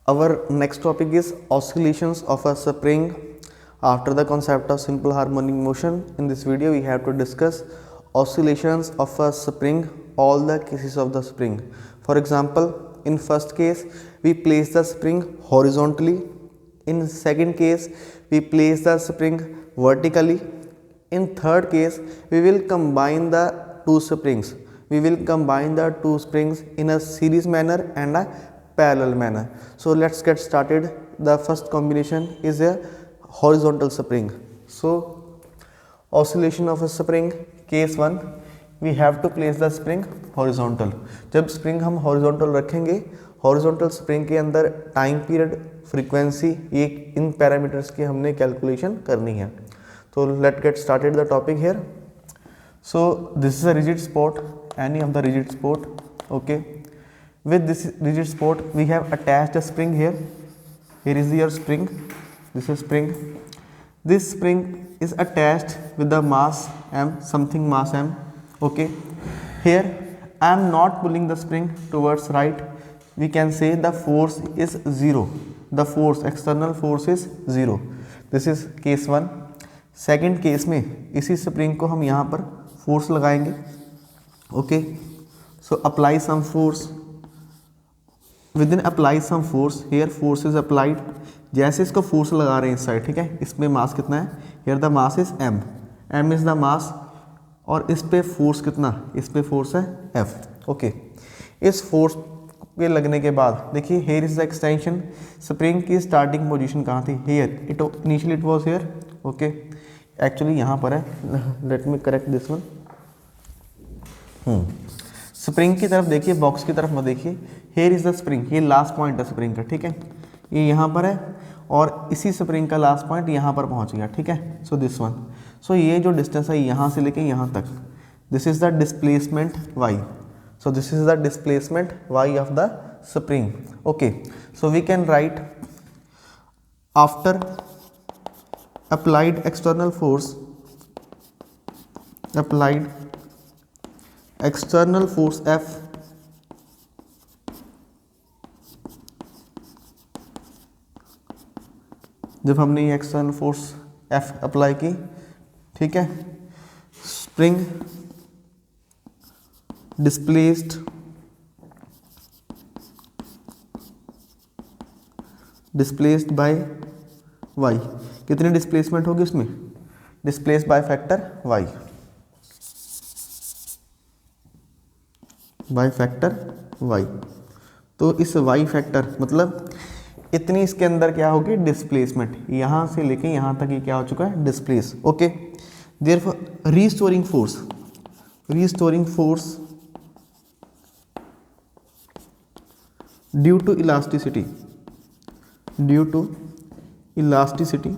Our next topic is oscillations of a spring. After the concept of simple harmonic motion, in this video we have to discuss oscillations of a spring, all the cases of the spring. For example, in first case we place the spring horizontally. In second case we place the spring vertically. In third case we will combine the two springs. We will combine the two springs in a series manner and a parallel manner. So let's get started. The first combination is a horizontal spring. So oscillation of a spring, case 1, we have to place the spring horizontal. जब spring हम horizontal रखेंगे, horizontal spring के अंदर time period, frequency, ये इन parameters की हमने calculation करनी है. So let's get started the topic here. So this is a rigid spot, any of the rigid spot. Okay, with this rigid spot we have attached a spring here. Here is your spring. This is spring. This spring is attached with the mass m, something mass m. Okay, here I am not pulling the spring towards right. We can say the force is 0. The force, external force is 0. This is case 1. Second case में इसी spring को हम यहाँ पर force लगाएंगे. Okay, so apply some force. With in apply some force, here force is applied. जैसे इसको force लगा रहे हैं इस साइड, ठीक है, इसमें मास कितना है, here the mass is m. m is the mass. और इस पे फोर्स कितना, इस पे फोर्स है f. ओके, इस फोर्स पे लगने के बाद देखिए here is the extension. Spring की स्टार्टिंग पोजीशन कहाँ थी, here. It initially it was here. Okay, actually यहाँ पर है, let me correct this one. Spring की तरफ देखिए, बॉक्स की तरफ मत देखिए. हेयर इज द स्प्रिंग, ये लास्ट पॉइंट है स्प्रिंग का, ठीक है, ये यहाँ पर है और इसी स्प्रिंग का लास्ट पॉइंट यहाँ पर पहुँच गया, ठीक है. सो दिस वन, सो ये जो डिस्टेंस है यहाँ से लेके यहाँ तक, this is the displacement y. So this is the displacement y of the spring. Okay, so we can write after applied external force F जब हमने ये एक्सटर्नल फोर्स F अप्लाई की, ठीक है, स्प्रिंग डिस्प्लेस्ड बाय y. कितनी displacement होगी उसमें, displace by factor y, by factor y. तो इस y फैक्टर मतलब इतनी इसके अंदर क्या होगी, डिस्प्लेसमेंट. यहाँ से लेके यहाँ तक ये क्या हो चुका है, displace. Okay, therefore restoring force due to elasticity.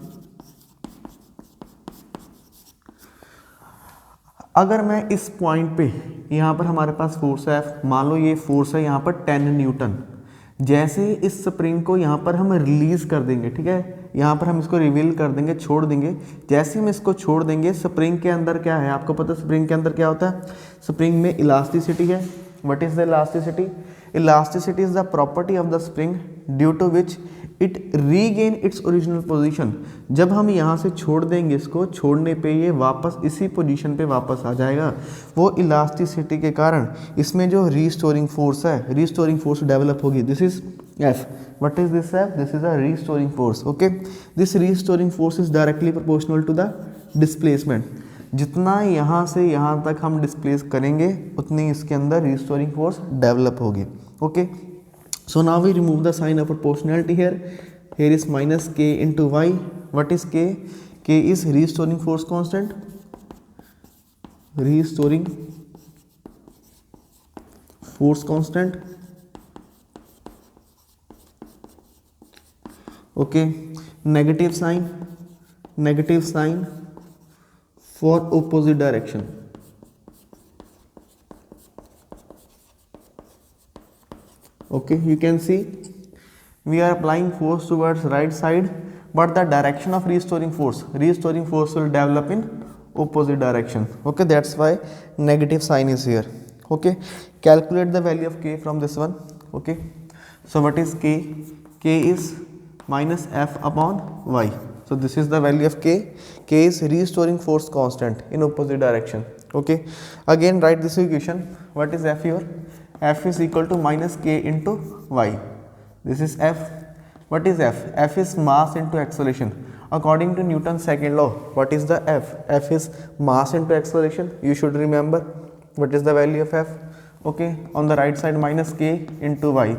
अगर मैं इस पॉइंट पे, यहाँ पर हमारे पास फोर्स है F, मान लो ये फोर्स है यहाँ पर 10 न्यूटन. जैसे इस स्प्रिंग को यहाँ पर हम रिलीज कर देंगे, ठीक है, यहाँ पर हम इसको रिवील कर देंगे, छोड़ देंगे. जैसे हम इसको छोड़ देंगे, स्प्रिंग के अंदर क्या है, आपको पता है स्प्रिंग के अंदर क्या होता है, स्प्रिंग में इलास्टिसिटी है. What is the elasticity? Elasticity is the property of the spring due to which it regain its original position. जब हम यहाँ से छोड़ देंगे, इसको छोड़ने पे ये वापस इसी पोजीशन पे वापस आ जाएगा. वो इलास्टिसिटी के कारण इसमें जो रीस्टोरिंग फोर्स है, रीस्टोरिंग फोर्स डेवलप होगी. This is F. What is this F? This is a restoring force. Okay, this restoring force is directly proportional to the displacement. जितना यहाँ से यहाँ तक हम डिस्प्लेस करेंगे उतनी इसके अंदर रीस्टोरिंग फोर्स डेवलप होगी. Okay, so now we remove the sign of proportionality here. Here is minus k into y. What is k? K is restoring force constant. Restoring force constant. Okay, negative sign for opposite direction. Okay, you can see we are applying force towards right side, but the direction of restoring force will develop in opposite direction. Okay, that's why negative sign is here. Okay, calculate the value of k from this one. Okay, so what is k? k is minus f upon y. So this is the value of k. K is restoring force constant in opposite direction. Okay, again write this equation. What is f here? F is equal to minus k into y. This is f. What is f? F is mass into acceleration. According to Newton's second law, what is the f? F is mass into acceleration. You should remember what is the value of f. Okay, on the right side minus k into y.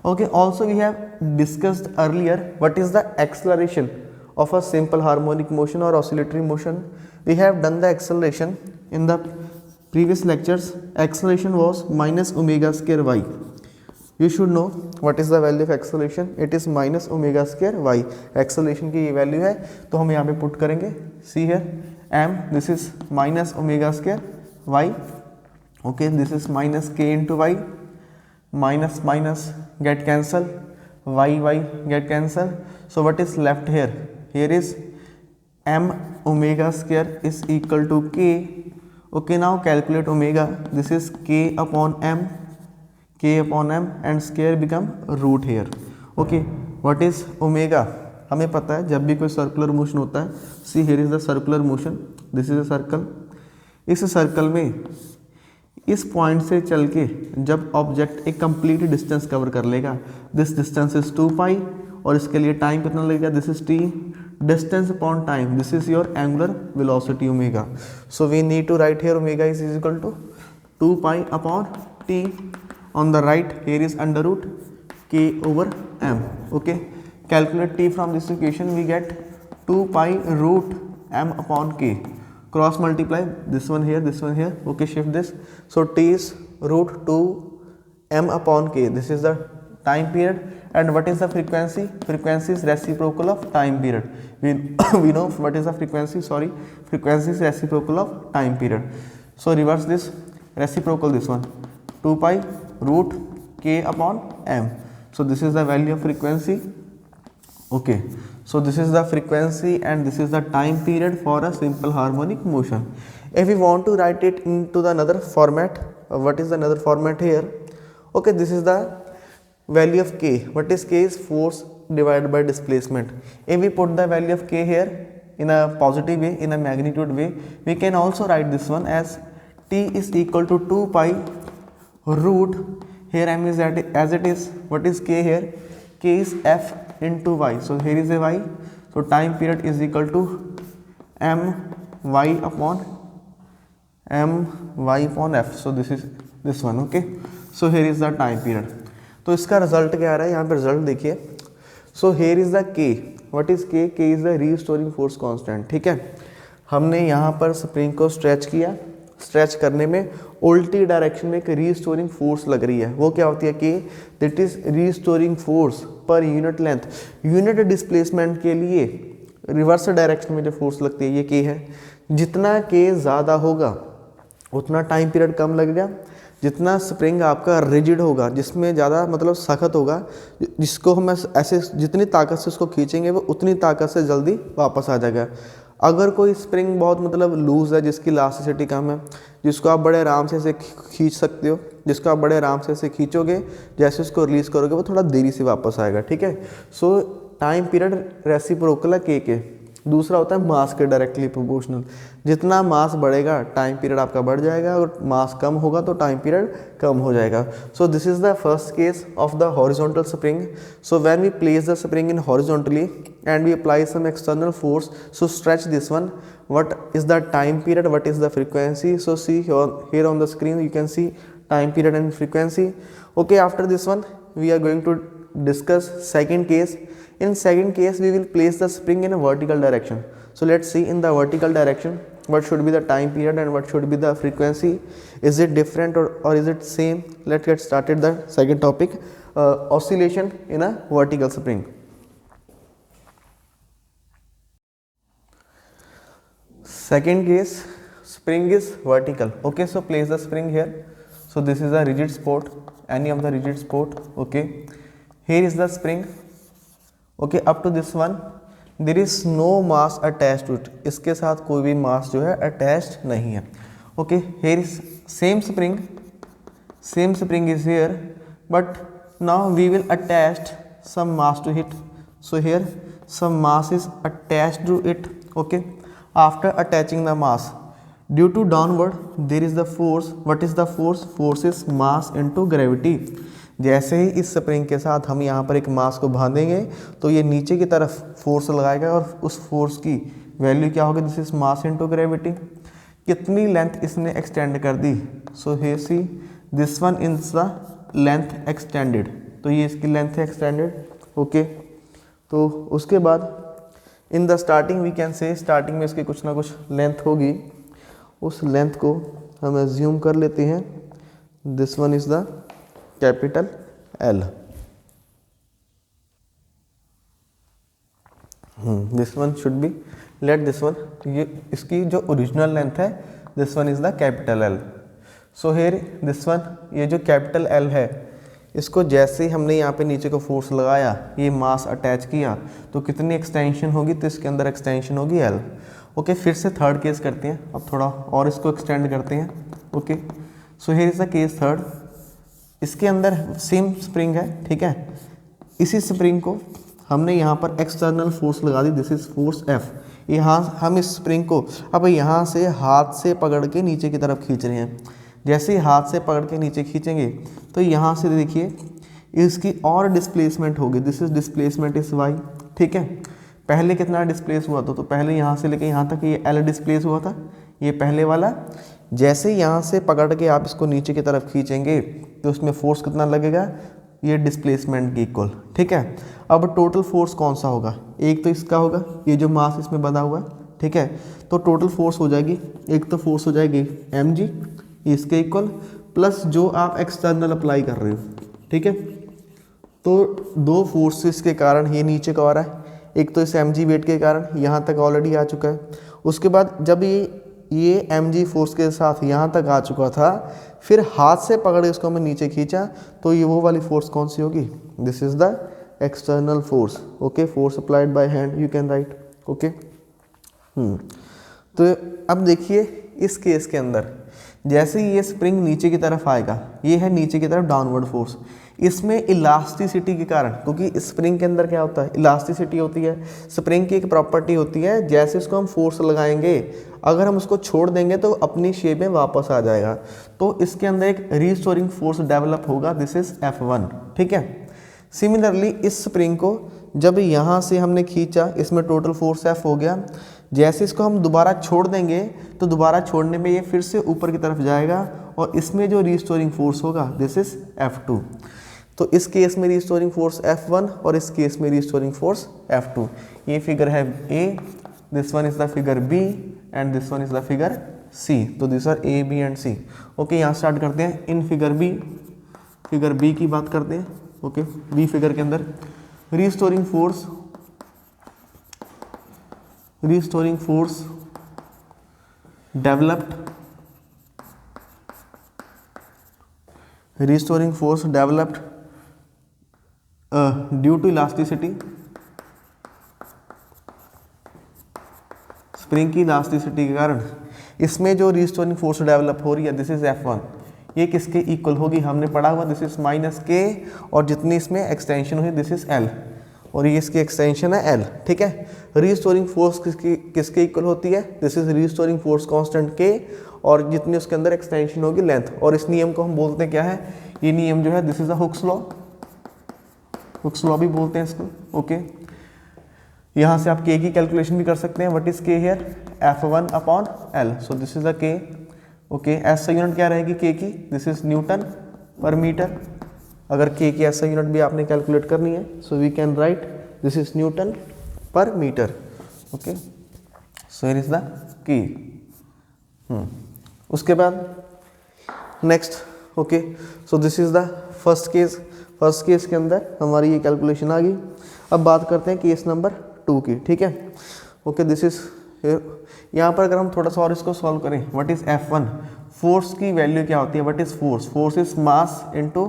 Okay, also we have discussed earlier what is the acceleration of a simple harmonic motion or oscillatory motion. We have done the acceleration in the previous lectures. Acceleration was minus omega square y. You should know what is the value of acceleration. It is minus omega square y. Acceleration की ये value है तो हम यहाँ पे put करेंगे. See here m, this is minus omega square y. Okay, this is minus k into y. Minus minus get cancel, y get cancel. So what is left here? Here is m omega square is equal to k. Okay, now calculate omega. This is k upon m and square become root here. Okay, what is omega? हमें पता है जब भी कोई circular motion होता है. See here is the circular motion. This is a circle. इस circle में इस पॉइंट से चल के जब ऑब्जेक्ट एक कंप्लीट डिस्टेंस कवर कर लेगा, दिस डिस्टेंस इज 2 पाई और इसके लिए टाइम कितना लगेगा? This is t. Distance upon time, this is your angular velocity omega. So we need to write here omega is equal to 2 pi upon t. On the right here is under root k over m. Okay, calculate t from this equation. We get 2 pi root m upon k. Cross multiply this one here, this one here. Okay, shift this. So t is root 2 m upon k. This is the time period. And what is the frequency? Frequency is reciprocal of time period. We know what is the frequency. Sorry, frequency is reciprocal of time period. So reverse this. Reciprocal this one. 2 pi root k upon m. So this is the value of frequency. Okay, so this is the frequency and this is the time period for a simple harmonic motion. If we want to write it into the another format, what is the another format here? Okay, this is the value of k. What is k? Is force divided by displacement. If we put the value of k here in a positive way, in a magnitude way, we can also write this one as t is equal to 2 pi root, here m is as it is. What is k here? K is f into y. So here is a y. So time period is equal to m y upon f. So this is this one. Okay, so here is the time period. तो इसका result क्या आ रहा है यहाँ पे? Result देखिए. सो here is the k. What is k? k is the restoring force constant. ठीक है, हमने यहाँ पर स्प्रिंग को स्ट्रेच किया. स्ट्रेच करने में उल्टी डायरेक्शन में एक रीस्टोरिंग फोर्स लग रही है. वो क्या होती है? k. That is restoring force per unit length. Unit displacement के लिए रिवर्स डायरेक्शन में जो फोर्स लगती है ये k है. जितना k ज़्यादा होगा उतना टाइम पीरियड कम लगेगा. जितना स्प्रिंग आपका रिजिड होगा, जिसमें ज़्यादा मतलब सख्त होगा, जिसको हम ऐसे जितनी ताकत से उसको खींचेंगे वो उतनी ताकत से जल्दी वापस आ जाएगा. अगर कोई स्प्रिंग बहुत मतलब लूज़ है, जिसकी इलास्टिसिटी कम है, जिसको आप बड़े आराम से इसे खींच सकते हो, जिसको आप बड़े आराम से इसे खींचोगे, जैसे उसको रिलीज़ करोगे वो थोड़ा देरी से वापस आएगा. ठीक है, सो टाइम पीरियड रेसिप्रोकल है k के. दूसरा होता है मास के डायरेक्टली प्रोपोर्शनल. जितना मास बढ़ेगा टाइम पीरियड आपका बढ़ जाएगा, और मास कम होगा तो टाइम पीरियड कम हो जाएगा. So this is the first case of the horizontal spring. So when we place the spring in horizontally and we apply some external force, so stretch this one. What is the time period? What is the frequency? So see here on the screen you can see time period and frequency. Okay, after this one we are going to discuss second case. In second case we will place the spring in a vertical direction. So let's see in the vertical direction what should be the time period and what should be the frequency. Is it different or is it same? Let's get started the second topic, oscillation in a vertical spring. Second case, spring is vertical. Okay, so place the spring here. So this is a rigid support, any of the rigid support. Okay, here is the spring. Okay, up to this one there is no mass attached to it. इसके साथ कोई भी मास जो है attached नहीं है. Okay, here is same spring is here, but now we will attach some mass to it. So here some mass is attached to it. Okay, after attaching the mass, due to downward there is the force. What is the force? Force is mass into gravity. जैसे ही इस spring के साथ हम यहाँ पर एक मास को बांधेंगे तो ये नीचे की तरफ फोर्स लगाएगा और उस फोर्स की वैल्यू क्या होगी? This is mass into gravity. कितनी लेंथ इसने एक्सटेंड कर दी? So here see this one is the length extended, तो ये इसकी लेंथ है एक्सटेंडेड। ओके, तो उसके बाद in the starting we can say, starting में इसकी कुछ ना कुछ लेंथ होगी, उस लेंथ को हम एज्यूम कर लेते हैं this one is the capital L. This one should B, let this one, ये इसकी जो ओरिजिनल लेंथ है, this one is the capital L. So here this one, ये जो कैपिटल एल है, इसको जैसे ही हमने यहाँ पे नीचे को फोर्स लगाया, ये मास अटैच किया, तो कितनी एक्सटेंशन होगी? तो इसके अंदर एक्सटेंशन होगी एल। ओके, फिर से थर्ड केस करते हैं, अब थोड़ा और इसको एक्सटेंड करते हैं। Okay, so here is the case third. इसके अंदर सेम स्प्रिंग है, ठीक है। इसी स्प्रिंग को हमने यहाँ पर एक्सटर्नल फोर्स लगा दी, दिस इज फोर्स एफ। यहाँ हम इस स्प्रिंग को अब यहाँ से हाथ से पकड़ के नीचे की तरफ खींच रहे हैं। जैसे ही हाथ से पकड़ के नीचे खींचेंगे तो यहाँ से देखिए इसकी और डिस्प्लेसमेंट होगी, this is displacement is y, ठीक है। पहले कितना डिस्प्लेस हुआ था? तो पहले यहाँ से लेके यहाँ तक ये एल डिस्प्लेस हुआ था, ये पहले वाला। जैसे यहाँ से पकड़ के आप इसको नीचे की तरफ खींचेंगे तो उसमें फोर्स कितना लगेगा? ये डिस्प्लेसमेंट के इक्वल, ठीक है। अब टोटल फोर्स कौन सा होगा? एक तो इसका होगा, ये जो मास इसमें बंधा हुआ है, ठीक है। तो टोटल फोर्स हो जाएगी, एक तो फोर्स हो जाएगी mg इसके इक्वल, प्लस जो आप एक्सटर्नल अप्लाई कर रहे हो, ठीक है। तो दो फोर्सेस के कारण ये नीचे का आ रहा है, एक तो इस mg वेट के कारण यहाँ तक ऑलरेडी आ चुका है। उसके बाद जब ये mg फोर्स के साथ यहाँ तक आ चुका था, फिर हाथ से पकड़ के इसको हमने नीचे खींचा, तो ये वो वाली फोर्स कौन सी होगी? This is the external force. Okay, force applied by hand you can write. Okay, तो अब देखिए इस केस के अंदर जैसे ही ये स्प्रिंग नीचे की तरफ आएगा, ये है नीचे की तरफ डाउनवर्ड फोर्स, इसमें इलास्टिसिटी के कारण, क्योंकि स्प्रिंग के अंदर क्या होता है? इलास्टिसिटी होती है। स्प्रिंग की एक प्रॉपर्टी होती है, जैसे इसको हम फोर्स लगाएंगे, अगर हम उसको छोड़ देंगे तो अपनी शेप में वापस आ जाएगा। तो इसके अंदर एक रीस्टोरिंग फोर्स डेवलप होगा, दिस इज F1, ठीक है। सिमिलरली इस स्प्रिंग को जब यहाँ से हमने खींचा, इसमें टोटल फोर्स F हो गया। जैसे इसको हम दोबारा छोड़ देंगे तो दोबारा छोड़ने में ये फिर से ऊपर की तरफ जाएगा और इसमें जो रीस्टोरिंग फोर्स होगा दिस इज F2। तो इस केस में रीस्टोरिंग फोर्स F1 और इस केस में रीस्टोरिंग फोर्स F2। ये फिगर है A, this one is the figure B and this one is the figure C। तो this are A, B and C। Okay, यहाँ स्टार्ट करते हैं। इन फिगर B की बात करते हैं। ओके, B फिगर के अंदर restoring force developed due to elasticity, spring की इलास्टिसिटी के कारण इसमें जो रीस्टोरिंग फोर्स डेवलप हो रही है दिस इज F1। ये किसके इक्वल होगी? हमने पढ़ा हुआ दिस इज -K और जितनी इसमें एक्सटेंशन हुई दिस इज L और ये इसकी एक्सटेंशन है L, ठीक है। रीस्टोरिंग फोर्स किसके इक्वल होती है? This is restoring force constant K और जितनी उसके अंदर एक्सटेंशन होगी लेंथ। और इस नियम को हम बोलते हैं क्या है? ये नियम जो है this is a Hooke's law भी बोलते हैं इसको। ओके, यहाँ से आप K की कैलकुलेशन भी कर सकते हैं। What is K here? F1 upon L। So this is the K। Okay, S unit क्या रहेगी K की? This is Newton per metre. अगर K की ऐसा यूनिट भी आपने कैलकुलेट करनी है, so we can write this is Newton per metre. Okay, so here is the key. उसके बाद next, okay, so this is the first case के अंदर हमारी ये कैलकुलेशन आ गई। अब बात करते हैं केस नंबर 2 की, ठीक है। ओके, दिस इज यहाँ पर अगर हम थोड़ा सा और इसको सॉल्व करें, व्हाट इज F1? फोर्स की वैल्यू क्या होती है? What is force? Force is mass into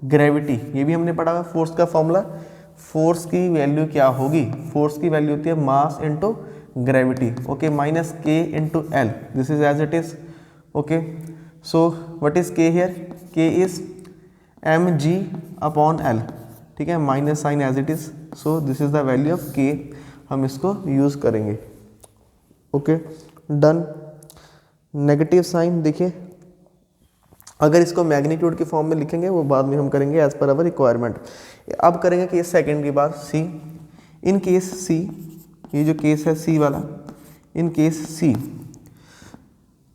gravity. ये भी हमने पढ़ा हुआ फोर्स का फॉर्मूला। फोर्स की वैल्यू क्या होगी? फोर्स की वैल्यू होती है mass into gravity. Okay, -K into L, this is as it is. Okay, so what is K here? K is mg upon L। ठीक है, minus sign as it is, so this is the value of K, हम इसको use करेंगे। Okay done. Negative sign देखिए, अगर इसको magnitude के form में लिखेंगे वो बाद में हम करेंगे एज पर अवर रिक्वायरमेंट। अब करेंगे केस सेकंड की बात, सी। इन केस सी, ये जो केस है सी वाला, in case C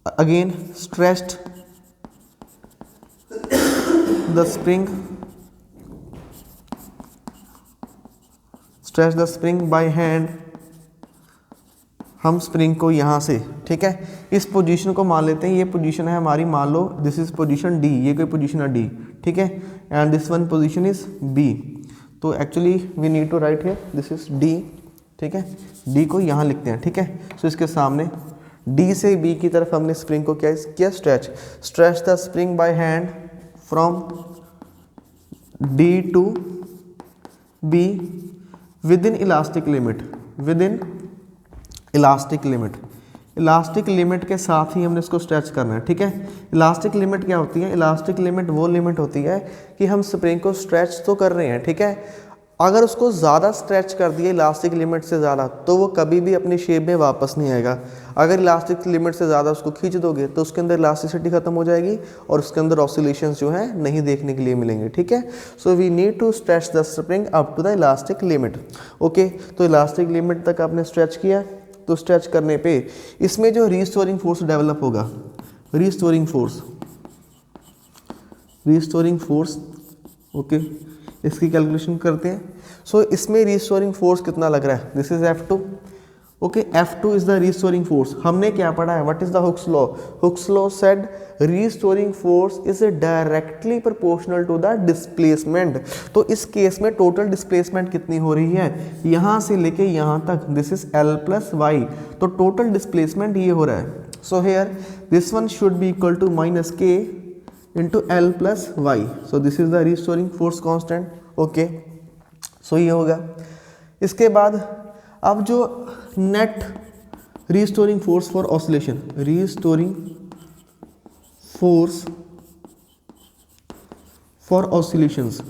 again stressed the spring, stretch the spring by hand, हम स्प्रिंग को यहाँ से, ठीक है, इस पोजीशन को मान लेते हैं, ये पोजीशन है हमारी, मान लो दिस इज पोजीशन डी, ये कोई पोजीशन है डी, ठीक है, and this one position is B. तो actually we need to write here this is D, ठीक है, डी को यहाँ लिखते हैं, ठीक है। सो इसके सामने डी से बी की तरफ हमने स्प्रिंग को क्या किया, stretch, stretch the spring by hand from D to B within elastic limit, within elastic limit, elastic limit के साथ ही हमने इसको स्ट्रेच करना है, ठीक है। इलास्टिक लिमिट क्या होती है, इलास्टिक लिमिट वो लिमिट होती है कि हम स्प्रिंग को स्ट्रेच तो कर रहे हैं, ठीक है, अगर उसको ज़्यादा स्ट्रेच कर दिया इलास्टिक लिमिट से ज़्यादा तो वो कभी भी अपनी शेप में वापस नहीं आएगा। अगर इलास्टिक लिमिट से ज़्यादा उसको खींच दोगे तो उसके अंदर इलास्टिसिटी खत्म हो जाएगी और उसके अंदर ऑसिलेशंस जो हैं नहीं देखने के लिए मिलेंगे, ठीक है। So we need to stretch the spring up to the elastic limit. Okay, तो इलास्टिक लिमिट तक आपने स्ट्रेच किया, तो स्ट्रेच करने पे इसमें जो रीस्टोरिंग फोर्स डेवलप होगा, restoring force, restoring force, okay, इसकी कैलकुलेशन करते हैं। सो इसमें रीस्टोरिंग फोर्स कितना लग रहा है, this is F2, okay, F2 is the restoring force. हमने क्या पढ़ा है, what is the Hooke's law, Hooke's law said restoring force is directly proportional to the displacement. तो इस केस में टोटल डिस्प्लेसमेंट कितनी हो रही है, यहाँ से लेके यहाँ तक, this is L plus Y, तो टोटल डिस्प्लेसमेंट ये हो रहा है। So here this one should be equal to minus K into L plus Y, so this is the restoring force constant. Okay, so ये होगा। इसके बाद अब जो net restoring force for oscillation, restoring force for oscillations,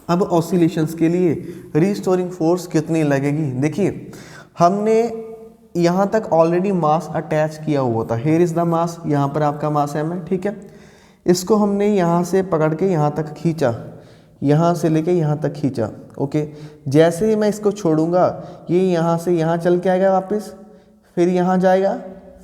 अब oscillations के लिए restoring force कितनी लगेगी, देखिए हमने यहाँ तक ऑलरेडी मास अटैच किया हुआ था, हेयर इज द मास, यहाँ पर आपका मास m है, ठीक है। इसको हमने यहाँ से पकड़ के यहाँ तक खींचा, यहाँ से लेके यहाँ तक खींचा, ओके। जैसे ही मैं इसको छोड़ूंगा ये यहाँ से यहाँ चल के आएगा वापस, फिर यहाँ जाएगा,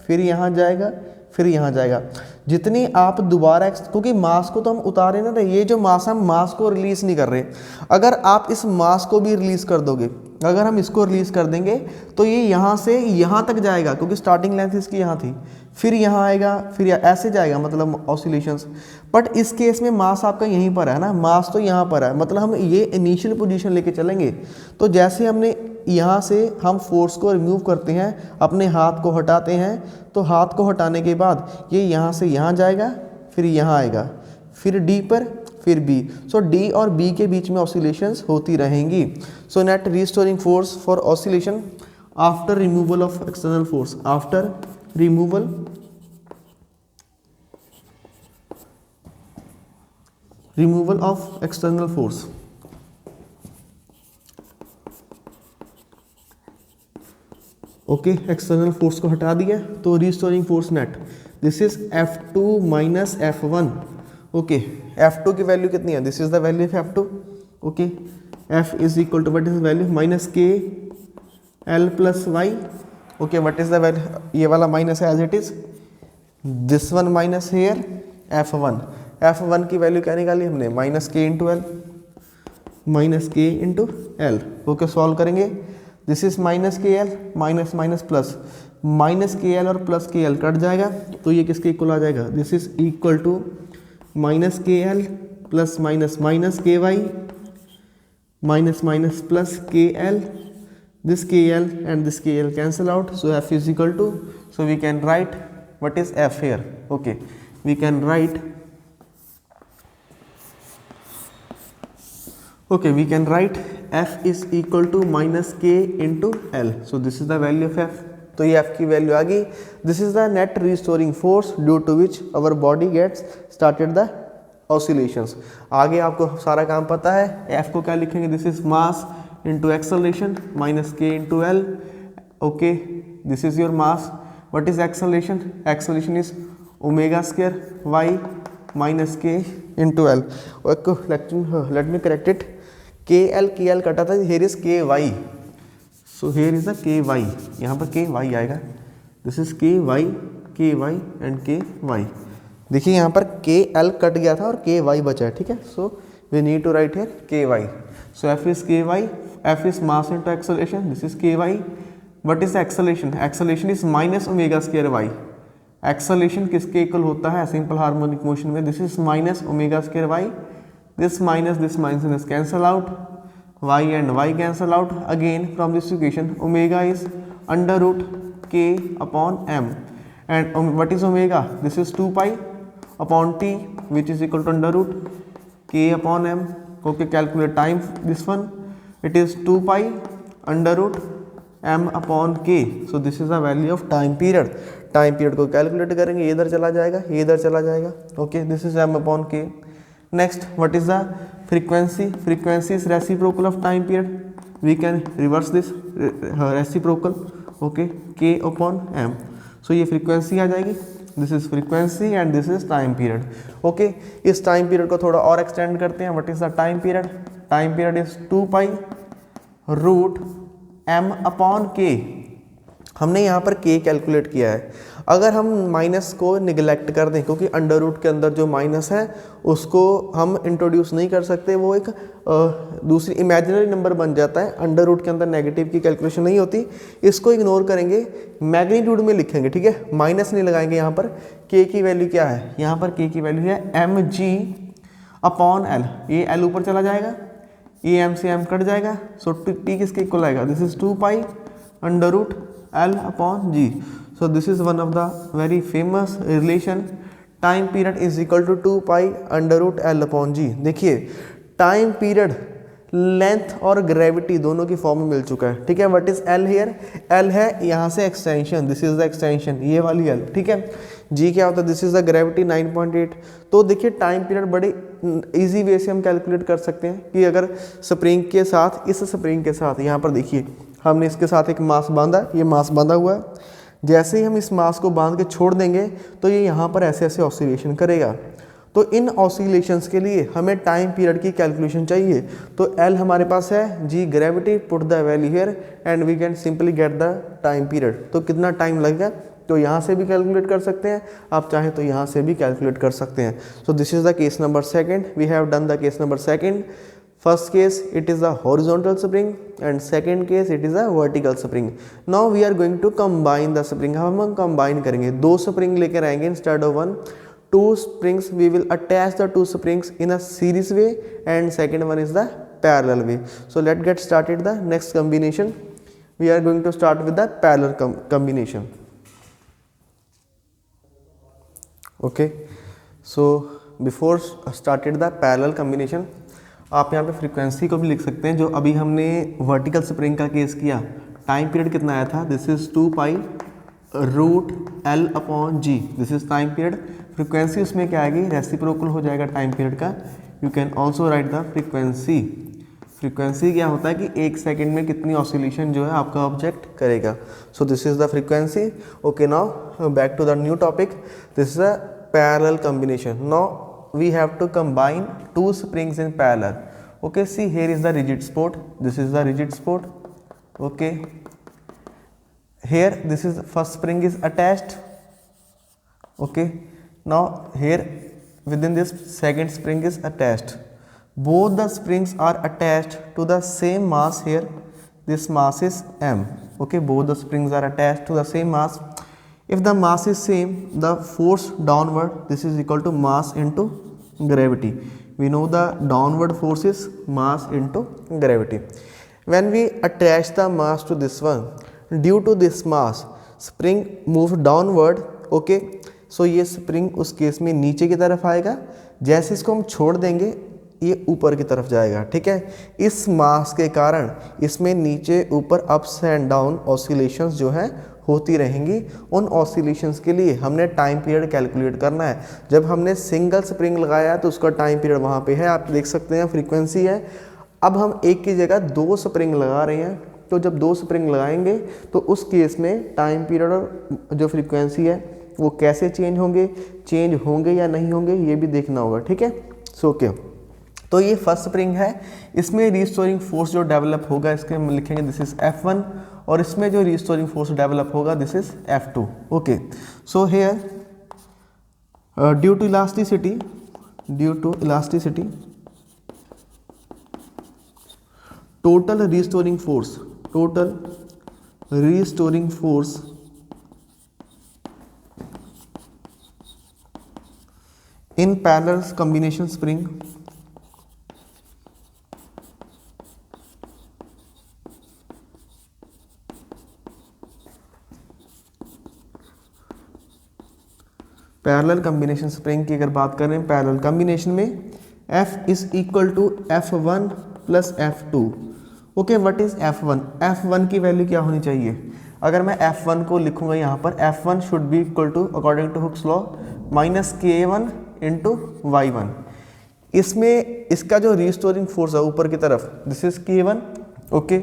फिर यहाँ जाएगा, फिर यहाँ जाएगा। जितनी आप दोबारा, क्योंकि मास को तो हम उतारे ना रहे, ये जो मास हम मास को रिलीज नहीं कर रहे, अगर आप इस मास को भी रिलीज कर दोगे, अगर हम इसको रिलीज कर देंगे तो ये यहाँ से यहाँ तक जाएगा, क्योंकि स्टार्टिंग लेंथ इसकी यहाँ थी, फिर यहाँ आएगा, फिर ऐसे जाएगा, मतलब ऑसिलेशंस। बट इस केस में मास आपका यहीं पर है ना, मास तो यहाँ पर है, मतलब हम ये इनिशियल पोजीशन लेके चलेंगे। तो जैसे हमने यहाँ से हम फोर्स को रिमूव करते हैं, अपने हाथ को हटाते हैं, तो हाथ को हटाने के बाद ये यहाँ से यहाँ जाएगा, फिर यहाँ आएगा, फिर डी पर, फिर बी। सो डी और बी के बीच में ऑसिलेशंस होती रहेंगी। So net restoring force for oscillation after removal of external force, after removal of external force, okay, external force को हटा दिया तो restoring force net, this is F2 minus F1, okay. F2 की वैल्यू कितनी है, this is the value of F2, okay. F is equal to what is value, minus K L plus Y, okay, what is the value, ये वाला minus है as it is, this one minus here F1, F1 की value क्या निकाली हमने, minus K into L, minus K into L, okay. Solve करेंगे, this is minus K L, minus minus plus, minus K L और plus K L cut जाएगा, तो ये किसके इक्वल आ जाएगा, this is equal to minus K L plus minus minus K Y, minus minus plus K L, this KL and this KL cancel out, so F is equal to, so we can write what is F here, okay, we can write, okay, we can write F is equal to minus K into L, so this is the value of F, तो ये F की value आ गई। This is the net restoring force due to which our body gets started the oscillations. आगे आपको सारा काम पता है, एफ को क्या लिखेंगे, this is mass into acceleration minus K into L. Okay, this is your mass. What is acceleration, acceleration is omega square Y minus K into L. Let me correct it, K L कटा था, here is K Y, so here is the K Y, यहाँ पर K Y आएगा, this is K Y and K Y. देखिए यहाँ पर के L cut गया था और के वाई बचा है, ठीक है। So we need to write here K Y. So F is K Y, F is mass into acceleration, this is K Y. What is acceleration, acceleration is minus omega square Y. Acceleration किसके equal होता है simple harmonic motion में, this is minus omega square Y, this minus cancel out, y and y cancel out. Again from this equation omega is under root k upon m, and what is omega, this is 2 pi upon t which is equal to under root k upon m. Okay, calculate time, this one it is 2 pi under root m upon k. So this is the value of time period. Time period को calculate करेंगे, ये इधर चला जाएगा, ये इधर चला जाएगा। Okay, this is m upon k. Next, what is the frequency? Frequency is reciprocal of time period. We can reverse this reciprocal. Okay, k upon m. So ये frequency आ जाएगी. This is frequency and this is time period. Okay, इस time period को थोड़ा और extend करते हैं. What is the time period? Time period is 2 pi root m upon k. हमने यहाँ पर k कैलकुलेट किया है। अगर हम माइनस को निगलेक्ट कर दें, क्योंकि अंडर रूट के अंदर जो माइनस है उसको हम इंट्रोड्यूस नहीं कर सकते, वो एक दूसरी इमेजिनरी नंबर बन जाता है। अंडर रूट के अंदर नेगेटिव की कैलकुलेशन नहीं होती, इसको इग्नोर करेंगे, मैग्नीट्यूड में लिखेंगे, ठीक है, माइनस नहीं लगाएंगे। यहाँ पर k की वैल्यू क्या है, यहाँ पर k की वैल्यू है mg अपॉन एल। ये l ऊपर चला जाएगा, ये m से m कट जाएगा, सो t किसके इक्वल आएगा, this is 2 pi under root L upon G. So this is one of the very famous relation. Time period is equal to 2 pi under root L upon G. देखिए time period length और gravity दोनों की form में मिल चुका है, ठीक है। What is L here, L है यहाँ से extension, this is the extension, ये वाली L, ठीक है। G क्या होता है, दिस इज द ग्रेविटी 9.8। तो देखिए टाइम पीरियड बड़े इजी वे से हम कैलकुलेट कर सकते हैं कि अगर स्प्रिंग के साथ, इस स्प्रिंग के साथ, यहाँ पर देखिए हमने इसके साथ एक मास बांधा, ये मास बांधा हुआ है, जैसे ही हम इस मास को बांध के छोड़ देंगे तो ये यहाँ पर ऐसे ऐसे ऑसिलेशन करेगा। तो इन ऑसिलेशंस के लिए हमें टाइम पीरियड की कैलकुलेशन चाहिए। तो L हमारे पास है, G gravity, put the value here and we can simply get the time period. तो कितना टाइम लगेगा, तो यहाँ से भी कैलकुलेट कर सकते हैं, आप चाहें तो यहाँ से भी कैलकुलेट कर सकते हैं। So this is the case number second, we have done the case number second. First case it is a horizontal spring and second case it is a vertical spring. Now we are going to combine the spring. हम combine करेंगे, दो spring लेकर आएंगे instead of one. Two springs we will attach the two springs in a series way and second one is the parallel way. So let's get started the next combination. We are going to start with the parallel combination. Okay. So before started the parallel combination, आप यहाँ पे frequency को भी लिख सकते हैं। जो अभी हमने वर्टिकल स्प्रिंग का केस किया, टाइम पीरियड कितना आया था, this is 2 pi root L upon G, this is time period. Frequency उसमें क्या आएगी, रेसिप्रोकल हो जाएगा टाइम पीरियड का। You can also write the frequency. Frequency क्या होता है कि एक सेकेंड में कितनी ऑसिलेशन जो है आपका ऑब्जेक्ट करेगा। So this is the frequency. Okay, now back to the new topic, this is a parallel combination. Now we have to combine two springs in parallel. Okay, see here is the rigid support, this is the rigid support. Okay, here this is first spring is attached. Okay, now here within this second spring is attached. Both the springs are attached to the same mass here. This mass is m. Okay, both the springs are attached to the same mass. If the mass is same, the force downward, this is equal to mass into gravity. We know the downward force is mass into gravity. When we attach the mass to this one, due to this mass, spring moves downward. Okay, so ये spring उस case में नीचे की तरफ आएगा, जैसे इसको हम छोड़ देंगे ये ऊपर की तरफ जाएगा, ठीक है। इस मास के कारण इसमें नीचे ऊपर अप्स एंड डाउन ऑसिलेशंस जो हैं होती रहेंगी। उन ऑसिलेशंस के लिए हमने टाइम पीरियड कैलकुलेट करना है। जब हमने सिंगल स्प्रिंग लगाया तो उसका टाइम पीरियड वहाँ पे है, आप देख सकते हैं फ्रीक्वेंसी है। अब हम एक की जगह 2 स्प्रिंग लगा रहे हैं, तो जब 2 स्प्रिंग लगाएंगे तो उस केस में टाइम पीरियड और जो फ्रीक्वेंसी है वो कैसे चेंज होंगे या नहीं होंगे, ये भी देखना होगा, ठीक है। सो ओके, तो ये फर्स्ट स्प्रिंग है, इसमें रिस्टोरिंग फोर्स जो डेवलप होगा इसके हम लिखेंगे दिस इज F1, और इसमें जो रिस्टोरिंग फोर्स डेवलप होगा this is F2। Okay, so here due to elasticity total restoring force in parallel combination spring parallel combination spring की अगर बात करें, पैरेलल कम्बिनेशन में F is equal to F1 plus F2। Okay, what is F1? F1 की value क्या होनी चाहिए? अगर मैं F1 को लिखूंगा यहाँ पर, F1 should be equal to according to Hooke's law minus K1 into Y1। इसमें इसका जो रिस्टोरिंग फोर्स है ऊपर की तरफ दिस इज K1। ओके,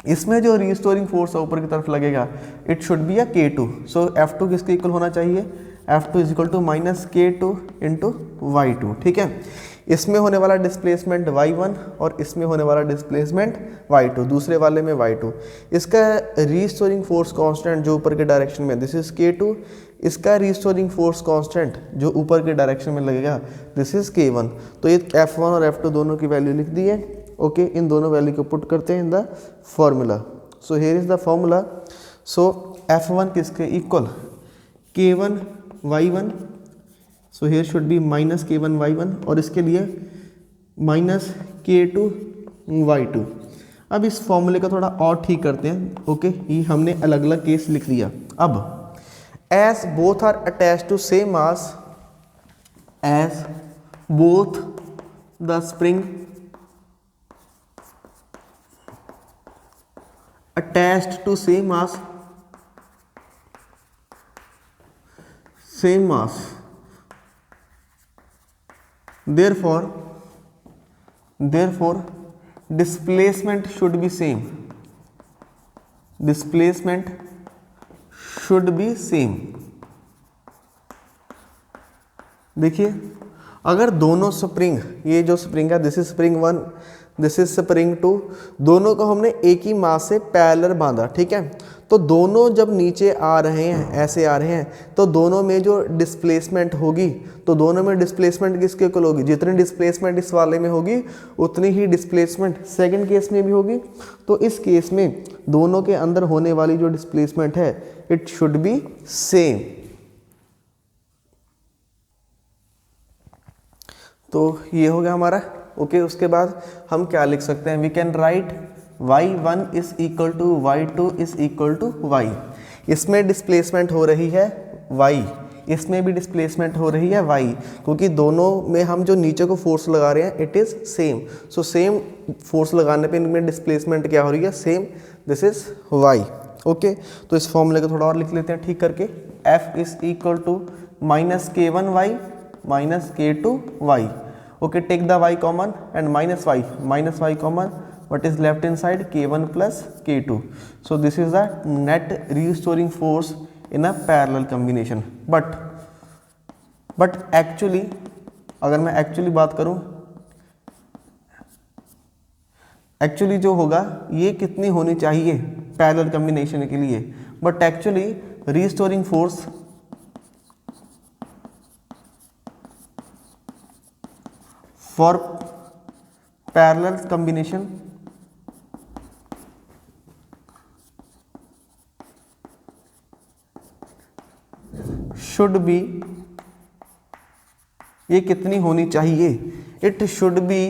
इसमें जो रिस्टोरिंग फोर्स है ऊपर की तरफ लगेगा it should be a K2। So F2 किसके इक्वल होना चाहिए? F2 is equal to minus K2 into Y2, ठीक है। इसमें होने वाला डिस्प्लेसमेंट Y1 और इसमें होने वाला डिस्प्लेसमेंट Y2, दूसरे वाले में Y2। इसका रिस्टोरिंग फोर्स कांस्टेंट जो ऊपर के डायरेक्शन में दिस इज K2, इसका रिस्टोरिंग फोर्स कांस्टेंट जो ऊपर के डायरेक्शन में लगेगा दिस इज K1। तो ये F1 और F2 दोनों की वैल्यू लिख दी है। ओके, इन दोनों वैल्यू को पुट करते हैं in the formula. So here is the formula. So F1 किसके equal? K1 Y1। So here should be minus K1 Y1 और इसके लिए माइनस K2 Y2। अब इस फॉर्मूले का थोड़ा और ठीक करते हैं। ओके, ये हमने अलग अलग केस लिख दिया। अब as both are attached to same mass, as both the spring attached to same mass, therefore displacement should be same, देखिए, अगर दोनों स्प्रिंग, ये जो स्प्रिंग है this is spring 1, this is spring 2, दोनों को हमने एक ही मास से पैरेलल बांधा, ठीक है। तो दोनों जब नीचे आ रहे हैं, ऐसे आ रहे हैं, तो दोनों में जो डिस्प्लेसमेंट होगी, तो दोनों में डिस्प्लेसमेंट किसके इक्वल होगी? जितनी डिस्प्लेसमेंट इस वाले में होगी उतनी ही डिस्प्लेसमेंट सेकंड केस में भी होगी। तो इस केस में दोनों के अंदर होने वाली जो डिस्प्लेसमेंट है इट शुड बी सेम। तो ये हो गया हमारा। ओके, उसके बाद हम क्या लिख सकते हैं? We can write y1 is equal to y2 is equal to y। इसमें डिस्प्लेसमेंट हो रही है y, इसमें भी डिस्प्लेसमेंट हो रही है y, क्योंकि दोनों में हम जो नीचे को फोर्स लगा रहे हैं it is same. So same force लगाने पे इनमें डिस्प्लेसमेंट क्या हो रही है? Same, this is y। Okay, तो इस फॉर्मूले को थोड़ा और लिख लेते हैं ठीक करके। f is equal to minus K1y minus K2y। Okay, take the y common and minus y common. What is left inside? K1 plus K2. So this is the net restoring force in a parallel combination. But actually, अगर मैं actually बात करूं, actually जो होगा ये कितनी होनी चाहिए parallel combination के लिए? But actually restoring force for parallel combination should be, ये कितनी होनी चाहिए? It should be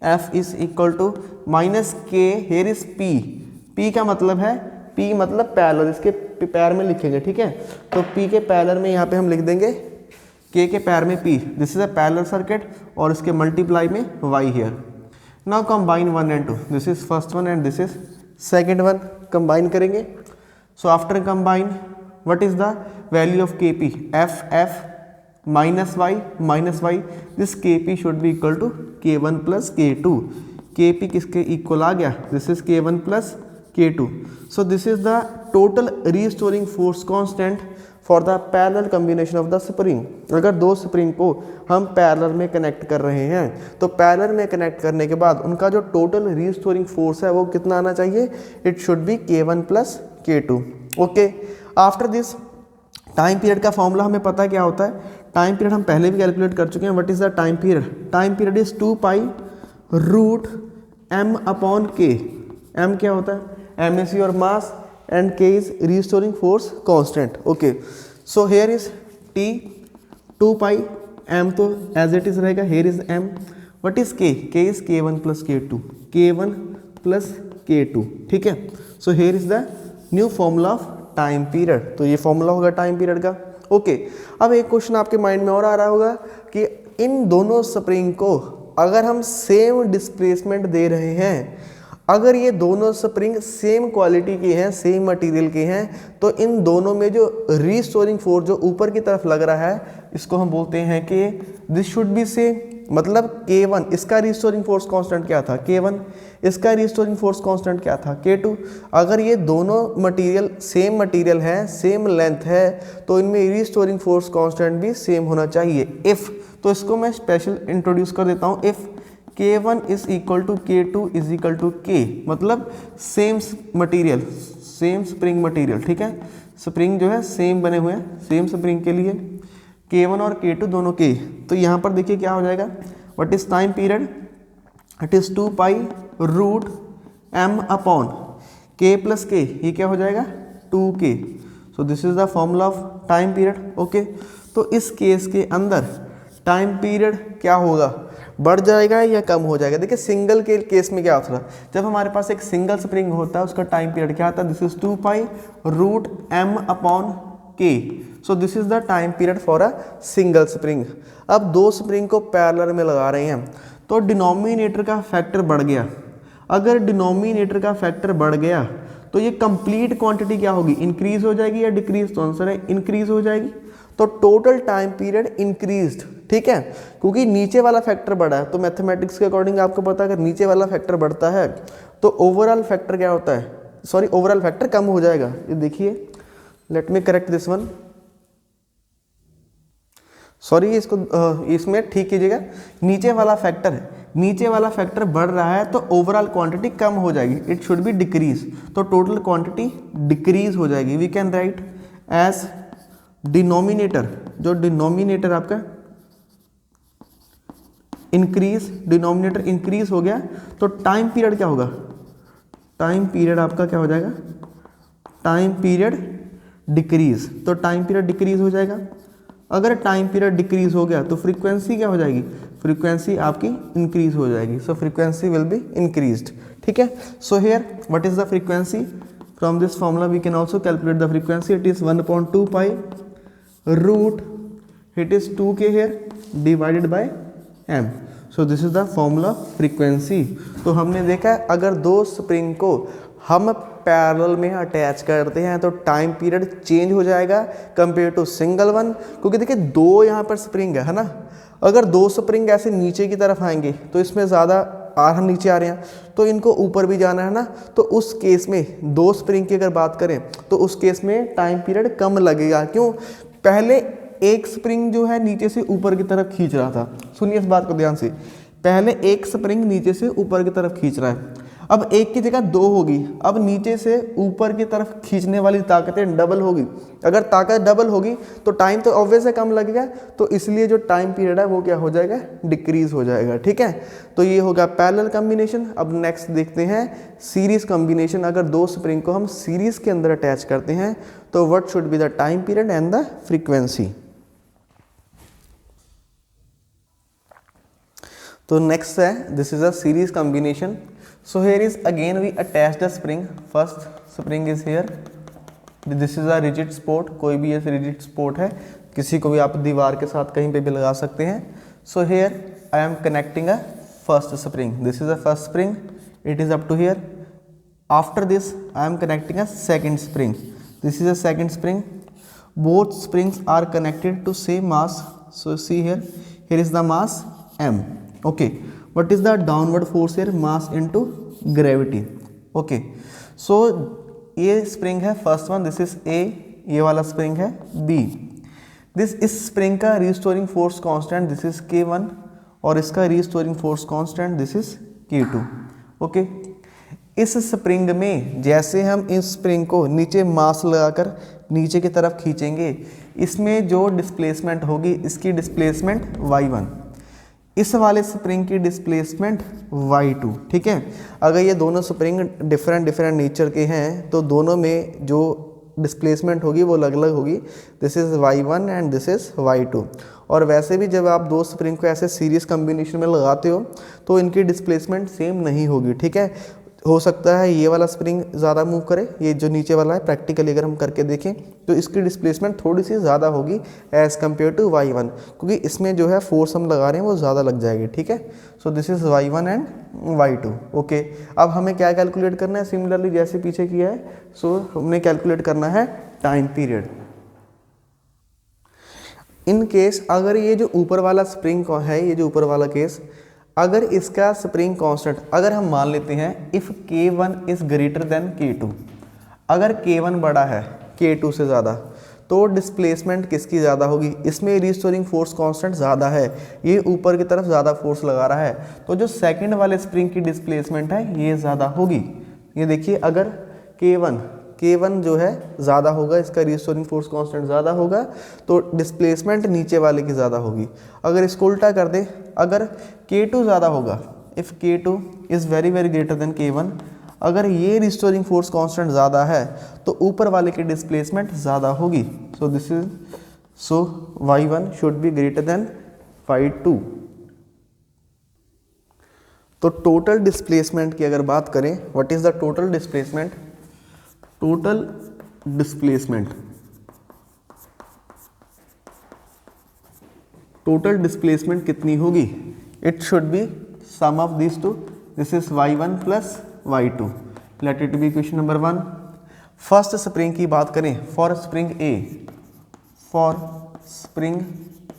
F is equal to minus K, here is P का मतलब है, P मतलब पैरेलल, इसके पैर में लिखेंगे, ठीक है। तो P के पैरेलल में यहाँ पे हम लिख देंगे K के पैर में P, this is a parallel circuit, और इसके मल्टीप्लाई में Y here. Now combine 1 and 2, this is first one and this is second one. Combine करेंगे So after combine, what is the value of Kp? F minus y, this Kp should be equal to K1 plus K2. Kp किसके equal आ गया? This is K1 plus K2. So this is the total restoring force constant for the parallel combination of the spring. अगर दो spring को हम parallel में connect कर रहे हैं तो पैरेलल में कनेक्ट करने के बाद उनका जो टोटल रिस्टोरिंग फोर्स है वो कितना आना चाहिए? It should B K1 plus K2. Okay, after this time period का फॉर्मूला हमें पता क्या होता है? टाइम पीरियड हम पहले भी कैलकुलेट कर चुके हैं. What is the time period? Time period is 2 pi root m upon k. m क्या होता है? m is your mass and k is restoring force constant. Okay, so here is t 2 pi, m तो as it is रहेगा. here is m. what is k? k is k1 plus k2. k1 plus k2. ठीक है. so here is the new formula of time period. तो ये formula होगा time period का. Okay, अब एक क्वेश्चन आपके माइंड में और आ रहा होगा कि इन दोनों स्प्रिंग को अगर हम सेम डिस्प्लेसमेंट दे रहे हैं, अगर ये दोनों स्प्रिंग सेम क्वालिटी की हैं, सेम मटेरियल के हैं, तो इन दोनों में जो रीस्टोरिंग फोर्स जो ऊपर की तरफ लग रहा है इसको हम बोलते हैं कि दिस शुड बी सेम. मतलब K1 इसका रिस्टोरिंग फोर्स कांस्टेंट क्या था? K1. इसका रिस्टोरिंग फोर्स कांस्टेंट क्या था? K2. अगर ये दोनों मटेरियल सेम है, सेम लेंथ है, तो इनमें रिस्टोरिंग फोर्स कांस्टेंट भी सेम होना चाहिए. इफ़, तो इसको मैं स्पेशल इंट्रोड्यूस कर देता हूँ. If K1 is equal to K2 is equal to K, मतलब same material, same spring material. ठीक है, स्प्रिंग जो है सेम बने हुए हैं, सेम स्प्रिंग के लिए K1 और K2 दोनों के. तो यहाँ पर देखिए क्या हो जाएगा? What is time period? It is 2 pi root m upon k plus k. ये क्या हो जाएगा? 2k. So this is the formula of time period. Okay, तो इस केस के अंदर टाइम पीरियड क्या होगा? बढ़ जाएगा या कम हो जाएगा? देखिए सिंगल के केस में क्या होता है, जब हमारे पास एक सिंगल स्प्रिंग होता है उसका टाइम पीरियड क्या आता है? This is 2 pi root m upon k. So this is the time period for a single spring. अब दो स्प्रिंग को पैरेलल में लगा रहे हैं तो डिनोमिनेटर का फैक्टर बढ़ गया. अगर डिनोमिनेटर का फैक्टर बढ़ गया तो ये कंप्लीट क्वांटिटी क्या होगी? इंक्रीज हो जाएगी या डिक्रीज? तो आंसर है इंक्रीज हो जाएगी. तो टोटल टाइम पीरियड इंक्रीज्ड. ठीक है, क्योंकि नीचे वाला फैक्टर बढ़ा है. तो मैथमेटिक्स के अकॉर्डिंग आपको पता है अगर नीचे वाला फैक्टर बढ़ता है तो ओवरऑल फैक्टर क्या होता है? सॉरी, ओवरऑल फैक्टर कम हो जाएगा. ये देखिए, late me correct this one. Sorry, इसको इसमें ठीक कीजिएगा. नीचे वाला फैक्टर है, नीचे वाला फैक्टर बढ़ रहा है तो ओवरऑल क्वांटिटी कम हो जाएगी. It should be decrease. तो टोटल क्वांटिटी डिक्रीज हो जाएगी. We can write as denominator, जो डिनोमिनेटर आपका इंक्रीज, डिनोमिनेटर इंक्रीज हो गया तो टाइम पीरियड क्या होगा? टाइम पीरियड आपका क्या हो जाएगा? Time period decrease. तो टाइम पीरियड डिक्रीज हो जाएगा. अगर टाइम पीरियड डिक्रीज हो गया तो फ्रीक्वेंसी क्या हो जाएगी? फ्रीक्वेंसी आपकी इंक्रीज हो जाएगी. So frequency will be increased. ठीक है, so here what is the frequency? From this formula we can also calculate the frequency. It is 1/2 pi root, it is 2k here divided by m. So this is the formula frequency. तो हमने देखा अगर दो spring को हम parallel में attach करते हैं तो टाइम पीरियड चेंज हो जाएगा कंपेयर टू सिंगल वन. क्योंकि देखिए दो यहाँ पर स्प्रिंग है ना, अगर दो स्प्रिंग ऐसे नीचे की तरफ आएंगे तो इसमें ज़्यादा हम नीचे आ रहे हैं तो इनको ऊपर भी जाना है ना. तो उस केस में दो स्प्रिंग की अगर बात करें तो उस केस में टाइम पीरियड कम लगेगा. क्यों? पहले एक स्प्रिंग जो है नीचे से ऊपर की तरफ खींच रहा था. सुनिए इस बात को ध्यान से, पहले एक स्प्रिंग नीचे से ऊपर की तरफ खींच रहा है, अब एक की जगह दो होगी. अब नीचे से ऊपर की तरफ खींचने वाली ताकतें डबल होगी. अगर ताकत डबल होगी तो टाइम तो ऑब्वियस है कम लगेगा. तो इसलिए जो टाइम पीरियड है वो क्या हो जाएगा? डिक्रीज हो जाएगा. ठीक है, तो ये होगा पैरेलल कॉम्बिनेशन. अब नेक्स्ट देखते हैं सीरीज कॉम्बिनेशन. अगर दो स्प्रिंग को हम सीरीज के अंदर अटैच करते हैं तो what should be the time period and the frequency. तो नेक्स्ट है this is a series combination. So here is again we attach the spring. First spring is here. This is a rigid support. कोई भी ऐसे rigid support है, किसी को भी आप दीवार के साथ कहीं पे भी लगा सकते हैं. So here I am connecting a first spring. This is the first spring. It is up to here. After this I am connecting a second spring. this is a second spring. Both springs are connected to same mass. So see here is the mass m. Okay, what is the downward force here? Mass into gravity. Okay, so ये spring है first one, this is a, ये वाला spring है B. इस spring का restoring force constant this is K1 और इसका restoring force constant this is K2. Okay, इस स्प्रिंग में जैसे हम इस स्प्रिंग को नीचे मास लगाकर नीचे की तरफ खींचेंगे, इसमें जो डिस्प्लेसमेंट होगी इसकी डिस्प्लेसमेंट y1, इस वाले स्प्रिंग की डिस्प्लेसमेंट y2. ठीक है, अगर ये दोनों स्प्रिंग डिफरेंट नेचर के हैं तो दोनों में जो डिस्प्लेसमेंट होगी वो अलग अलग होगी. This is y1 and this is y2. और वैसे भी जब आप दो स्प्रिंग को ऐसे सीरीज कम्बिनेशन में लगाते हो तो इनकी डिस्प्लेसमेंट सेम नहीं होगी. ठीक है, हो सकता है ये वाला स्प्रिंग ज़्यादा मूव करे, ये जो नीचे वाला है प्रैक्टिकली अगर हम करके देखें तो इसकी डिस्प्लेसमेंट थोड़ी सी ज़्यादा होगी एज़ कम्पेयर टू y1, क्योंकि इसमें जो है फोर्स हम लगा रहे हैं वो ज़्यादा लग जाएगी. ठीक है, so this is y1 and y2. Okay, अब हमें क्या कैलकुलेट करना है? सिमिलरली जैसे पीछे किया है, सो हमने कैलकुलेट करना है टाइम पीरियड. इन केस अगर ये जो ऊपर वाला स्प्रिंग है, ये जो ऊपर वाला केस, अगर इसका स्प्रिंग कांस्टेंट अगर हम मान लेते हैं if K1 is greater than K2, अगर K1 बड़ा है K2 से ज़्यादा, तो डिस्प्लेसमेंट किसकी ज़्यादा होगी? इसमें रिस्टोरिंग फोर्स कांस्टेंट ज़्यादा है, ये ऊपर की तरफ ज़्यादा फोर्स लगा रहा है, तो जो सेकंड वाले स्प्रिंग की डिस्प्लेसमेंट है ये ज़्यादा होगी. ये देखिए, अगर K1 जो है ज़्यादा होगा, इसका रिस्टोरिंग फोर्स कांस्टेंट ज़्यादा होगा, तो डिस्प्लेसमेंट नीचे वाले की ज़्यादा होगी. अगर इसको उल्टा कर दे, अगर K2 ज़्यादा होगा, if K2 is very greater than K1, अगर ये रिस्टोरिंग फोर्स कांस्टेंट ज़्यादा है तो ऊपर वाले की डिस्प्लेसमेंट ज़्यादा होगी. So y1 should be greater than y2. तो टोटल डिस्प्लेसमेंट की अगर बात करें, what is the total displacement? Total displacement कितनी होगी? It should be sum of this two. This is y1 plus y2. Let it be question number 1. First spring की बात करें, फॉर स्प्रिंग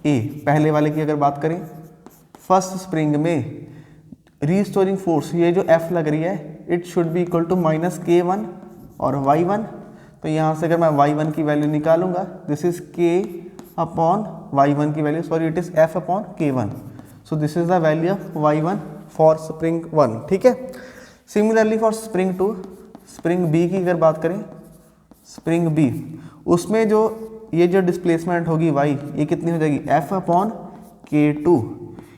ए, पहले वाले की अगर बात करें, फर्स्ट स्प्रिंग में रीस्टोरिंग फोर्स, ये जो F लग रही है, it should be equal to minus K1 और y1. तो यहाँ से अगर मैं y1 की वैल्यू निकालूंगा, this is K upon y1 की value, sorry it is F upon K1. So this is the value of y1 for spring 1. ठीक है, similarly for spring 2, spring B की अगर बात करें, स्प्रिंग बी, उसमें जो ये जो डिस्प्लेसमेंट होगी y, ये कितनी हो जाएगी? F upon K2.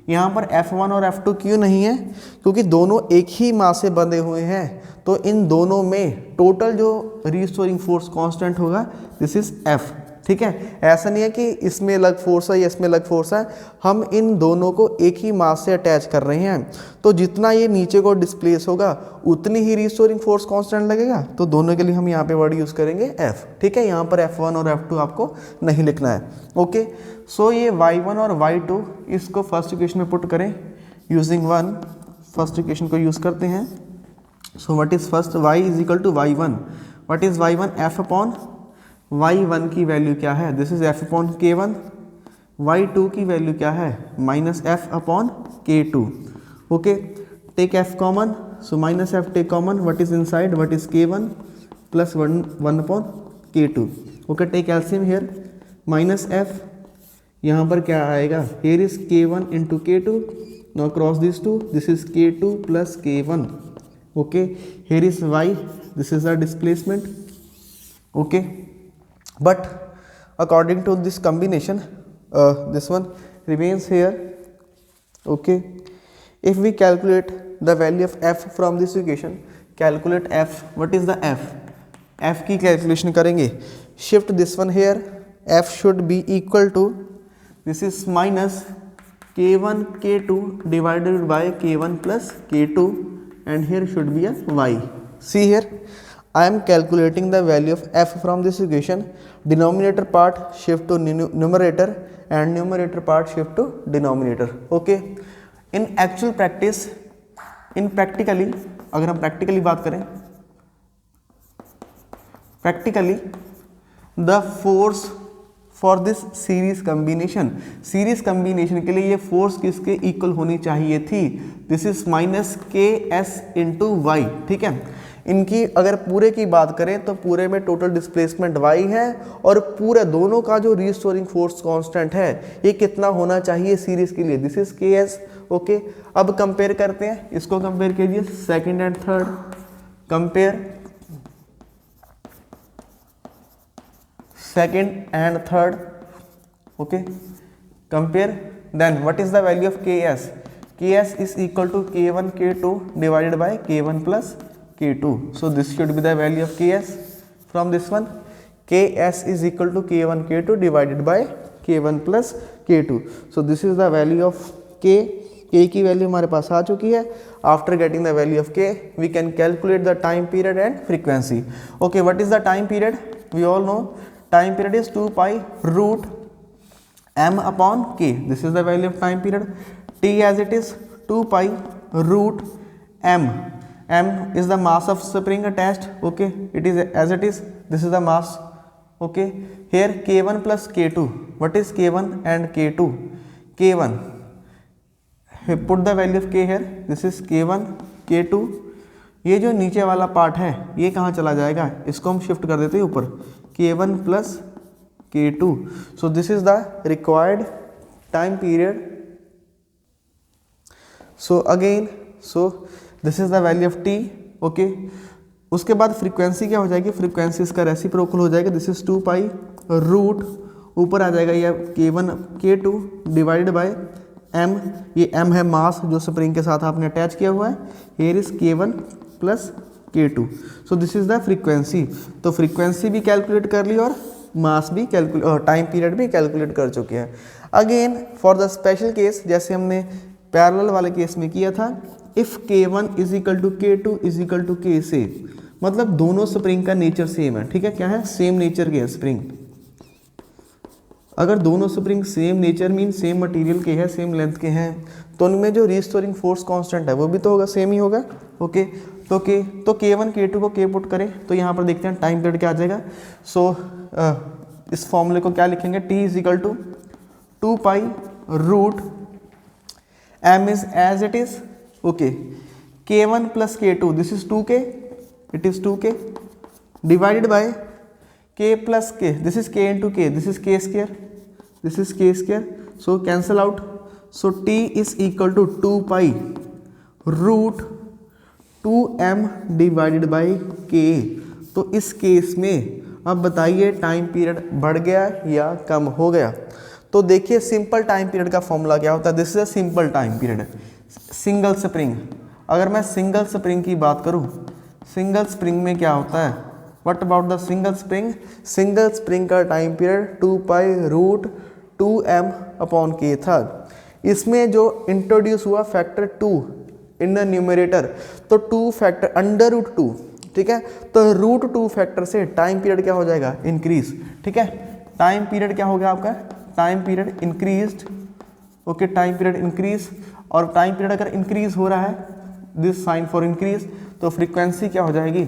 यहाँ पर F1 और F2 क्यों नहीं है? क्योंकि दोनों एक ही मास से बंधे हुए हैं, तो इन दोनों में टोटल जो रिस्टोरिंग फोर्स कांस्टेंट होगा दिस इज F. ठीक है, ऐसा नहीं है कि इसमें अलग फोर्स है या इसमें अलग फोर्स है, हम इन दोनों को एक ही मास से अटैच कर रहे हैं, तो जितना ये नीचे को डिस्प्लेस होगा उतनी ही रिस्टोरिंग फोर्स कांस्टेंट लगेगा. तो दोनों के लिए हम यहाँ पे वर्ड यूज़ करेंगे F. ठीक है, यहाँ पर F1 और F2 आपको नहीं लिखना है. ओके, सो ये y1 और y2, इसको फर्स्ट इक्वेशन में पुट करें यूजिंग 1. फर्स्ट इक्वेशन को यूज़ करते हैं. So what is first? y is equal to y1. What is y1? F upon y1 की वैल्यू क्या है? This is F upon K1. y2 की वैल्यू क्या है? Minus F upon K2. Okay, take F common, so minus F take common. What is inside? What is K1 plus 1 upon K2. Okay, take LCM here, minus F, यहाँ पर क्या आएगा? Here is K1 into K2. Now cross this two, this is K2 plus K1. Okay, here is y, this is the displacement. Okay, but according to this combination, this one remains here. Okay, if we calculate the value of F from this equation, calculate F. What is the F? F की calculation करेंगे, shift this one here, F should be equal to, this is minus K1 K2 divided by K1 plus K2, and here should be a y. See here, I am calculating the value of F from this equation. Denominator part shift to numerator and numerator part shift to denominator. Okay. In actual practice, in practically, अगर हम practically बात करें, practically the force for this series combination, series combination के लिए ये force किसके equal होनी चाहिए थी, दिस इज माइनस के एस इंटू वाई, ठीक है। इनकी अगर पूरे की बात करें तो पूरे में टोटल डिस्प्लेसमेंट y है और पूरे दोनों का जो रीस्टोरिंग फोर्स कांस्टेंट है ये कितना होना चाहिए सीरीज के लिए, this is K S, okay. अब कंपेयर करते हैं, इसको कंपेयर कीजिए second and third, compare second and third, okay, compare, then what is the value of K S is equal to k1 k2 divided by k1 plus k2. So this should be the value of ks from this one. ks is equal to k1 k2 divided by k1 plus k2. So this is the value of k. k की value हमारे पास आ चुकी है. After getting the value of k, we can calculate the time period and frequency. Okay, what is the time period? We all know time period is 2 pi root m upon k. This is the value of time period. T as it is 2 pi root m. M is the mass of spring attached, okay, it is as it is, this is the mass, okay. Here k1 plus k2, what is k1 and k2, k1, put the value of k here, this is k1 k2, ये जो नीचे वाला part है ये कहाँ चला जाएगा, इसको हम शिफ्ट कर देते हैं ऊपर, k1 plus k2. So this is the required time period. So again, so this is the value of T, okay. उसके बाद फ्रीक्वेंसी क्या हो जाएगी, फ्रीक्वेंसी इसका रेसिप्रोकल हो जाएगा, दिस इज 2 पाई रूट, ऊपर आ जाएगा ये k1 k2 divided by m, ये m है मास जो स्प्रिंग के साथ आपने अटैच किया हुआ है, here is k1 plus k2. So this is the frequency. तो फ्रीक्वेंसी भी कैलकुलेट कर ली और मास भी कैलकुलेट, टाइम पीरियड भी कैलकुलेट कर चुके हैं. Again for the special case, जैसे हमने पैरेलल वाले केस में किया था, if k1 is equal to k2 is equal to k से, मतलब दोनों स्प्रिंग का नेचर सेम है, ठीक है, क्या है, सेम नेचर के है स्प्रिंग. अगर दोनों spring same nature mean same material के हैं, सेम लेंथ के हैं, तो उनमें जो रीस्टोरिंग फोर्स कांस्टेंट है वो भी तो होगा, सेम ही होगा, ओके. तो k1 k2 को k पुट करें तो यहाँ पर देखते हैं टाइम पीरियड क्या आ जाएगा. सो इस फॉर्मूले को क्या लिखेंगे, t is equal to 2 pi root m is as it is, okay, k1 plus k2, this is 2k, it is 2k divided by k plus k, this is k into k, this is k square, this is k square, so cancel out. So t is equal to 2 pi root 2m divided by k. तो इस case में अब बताइए time period बढ़ गया या कम हो गया. तो देखिए सिंपल टाइम पीरियड का फॉर्मूला क्या होता है, this is a simple time period. Single spring, अगर मैं सिंगल स्प्रिंग की बात करूं, सिंगल स्प्रिंग में क्या होता है, what about the single spring, single spring का time period 2 pi root 2m upon k था. इसमें जो इंट्रोड्यूस हुआ फैक्टर 2 इन द न्यूमरेटर, तो 2 फैक्टर अंडर रूट 2, ठीक है, तो रूट 2 फैक्टर से टाइम पीरियड क्या हो जाएगा, इंक्रीज, ठीक है. टाइम पीरियड क्या हो गया आपका, time period increased, okay, time period increase. और टाइम पीरियड अगर इंक्रीज हो रहा है, दिस साइन फॉर इंक्रीज, तो फ्रीक्वेंसी क्या हो जाएगी,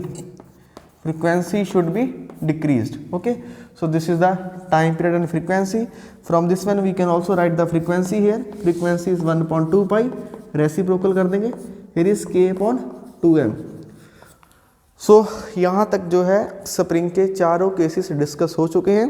frequency should be decreased, okay. So this is the time period and frequency. From this one we can also write the frequency here, frequency is 1/2 pi, reciprocal कर देंगे, here is k/2m. सो यहाँ तक जो है spring के चारों cases discuss हो चुके हैं.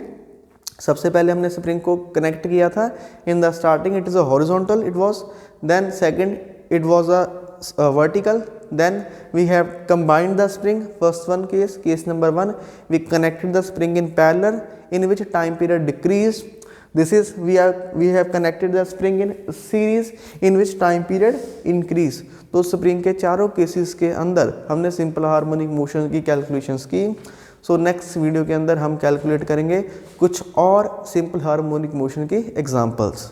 सबसे पहले हमने स्प्रिंग को कनेक्ट किया था in the starting, it is a horizontal, it was, then second it was a vertical, then we have combined the spring. First one case number 1, we connected the spring in parallel in which time period decreased. This is we have connected the spring in series in which time period increase. तो spring के चारों cases के अंदर हमने simple harmonic motion की calculations की. So next video के अंदर हम कैलकुलेट करेंगे कुछ और सिंपल हार्मोनिक मोशन की एग्जांपल्स.